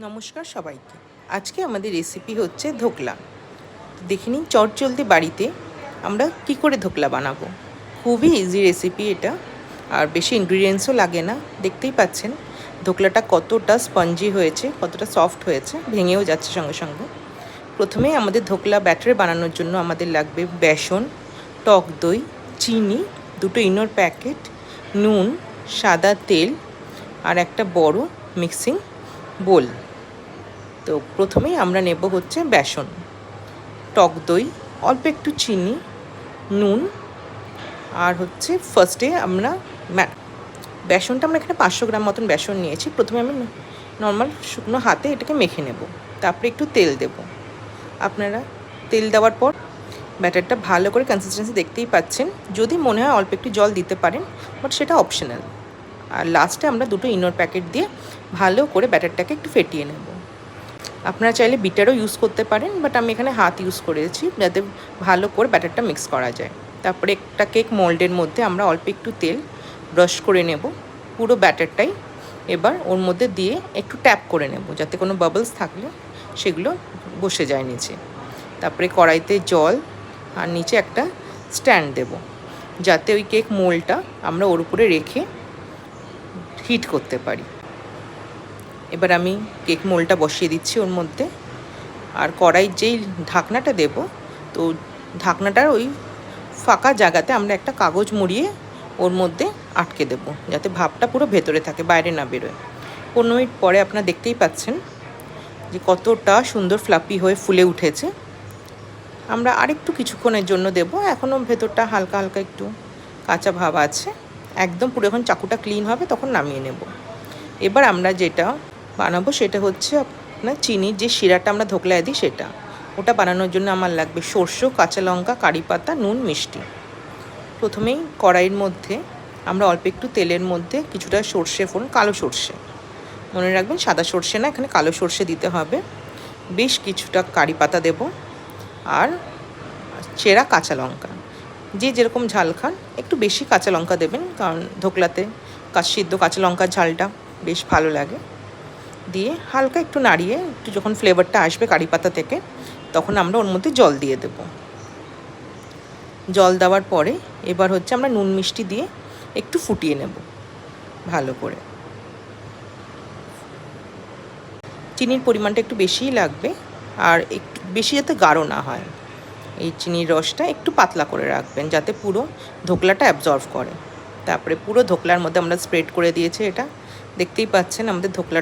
নমস্কার সবাইকে। আজকে আমাদের রেসিপি হচ্ছে ধোকলা। দেখে নিন চটজলদি বাড়িতে আমরা কি করে ধোকলা বানাবো। খুবই ইজি রেসিপি এটা, আর বেশি ইনগ্রিডিয়েন্টসও লাগে না। দেখতেই পাচ্ছেন ধোকলাটা কতটা স্পঞ্জি হয়েছে, কতটা সফট হয়েছে, ভেঙেও যাচ্ছে সঙ্গে সঙ্গে। প্রথমেই আমাদের ধোকলা ব্যাটার বানানোর জন্য আমাদের লাগবে বেসন, টক দই, চিনি, দুটো ইনোর প্যাকেট, নুন, সাদা তেল আর একটা বড় মিক্সিং বোল। তো প্রথমেই আমরা নেব হচ্ছে বেসন, টক দই, অল্প একটু চিনি, নুন, আর হচ্ছে ফার্স্টে আমরা বেসনটা আমরা এখানে 500 গ্রাম মতন বেসন নিয়েছি। প্রথমে আমি নর্মাল শুকনো হাতে এটাকে মেখে নেব, তারপরে একটু তেল দেব। আপনারা তেল দেওয়ার পর ব্যাটারটা ভালো করে কনসিস্টেন্সি দেখতেই পাচ্ছেন। যদি মনে হয় অল্প একটু জল দিতে পারেন, বাট সেটা অপশনাল। আর লাস্টে আমরা দুটো ইনোর প্যাকেট দিয়ে ভালো করে ব্যাটারটাকে একটু ফেটিয়ে নেব। আপনারা চাইলে বিটারও ইউজ করতে পারেন, বাট আমি এখানে হাত ইউজ করেছি যাতে ভালো করে ব্যাটারটা মিক্স করা যায়। তারপরে একটা কেক মোল্ডের মধ্যে আমরা অল্প একটু তেল ব্রাশ করে নেব পুরো ব্যাটারটাই। এবার ওর মধ্যে দিয়ে একটু ট্যাপ করে নেব যাতে কোনো বাবলস থাকলে সেগুলো বসে যায় নিচে। তারপরে কড়াইতে জল আর নিচে একটা স্ট্যান্ড দেব যাতে ওই কেক মোল্ডটা আমরা ওর উপরে রেখে হিট করতে পারি। এবার আমি কেক মোল্ডটা বসিয়ে দিচ্ছি ওর মধ্যে, আর কড়াইয়ের যেই ঢাকনাটা দেব, তো ঢাকনাটার ওই ফাঁকা জায়গাতে আমরা একটা কাগজ মুড়িয়ে ওর মধ্যে আটকে দেব যাতে ভাপটা পুরো ভেতরে থাকে, বাইরে না বেরোয়। 15 মিনিট পরে আপনারা দেখতেই পাচ্ছেন যে কতটা সুন্দর ফ্লাপি হয়ে ফুলে উঠেছে। আমরা আরেকটু কিছুক্ষণের জন্য দেব, এখনও ভেতরটা হালকা হালকা একটু কাঁচা ভাব আছে। একদম পুরো যখন চাকুটা ক্লিন হবে তখন নামিয়ে নেব। এবার আমরা যেটা বানাবো সেটা হচ্ছে আপনার চিনির যে শিরাটা আমরা ধোকলায় দিই সেটা। ওটা বানানোর জন্য আমার লাগবে সরষে, কাঁচা লঙ্কা, কারি পাতা, নুন, মিষ্টি। প্রথমেই কড়াইয়ের মধ্যে আমরা অল্প একটু তেলের মধ্যে কিছুটা সর্ষে ফোড়ন, কালো সর্ষে, মনে রাখবেন সাদা সর্ষে না, এখানে কালো সর্ষে দিতে হবে। বেশ কিছুটা কারি পাতা দেব আর চেরা কাঁচা লঙ্কা। যে যেরকম ঝাল খান একটু বেশি কাঁচা লঙ্কা দেবেন, কারণ ধোকলাতে সিদ্ধ কাঁচা লঙ্কার ঝালটা বেশ ভালো লাগে। দিয়ে হালকা একটু নাড়িয়ে একটু যখন ফ্লেভারটা আসবে কারি পাতা থেকে, তখন আমরা ওর মধ্যে জল দিয়ে দেব। জল দেওয়ার পরে এবার হচ্ছে আমরা নুন মিষ্টি দিয়ে একটু ফুটিয়ে নেব ভালো করে। চিনির পরিমাণটা একটু বেশিই লাগবে, আর একটু বেশি যাতে গাঢ় না হয়। এই চিনির রসটা একটু পাতলা করে রাখবেন যাতে পুরো ধোকলাটা অ্যাবজর্ব করে। তারপরে পুরো ধোকলার মধ্যে আমরা স্প্রেড করে দিয়েছি। এটা দেখতেই পাচ্ছেন আমাদের ধোকলা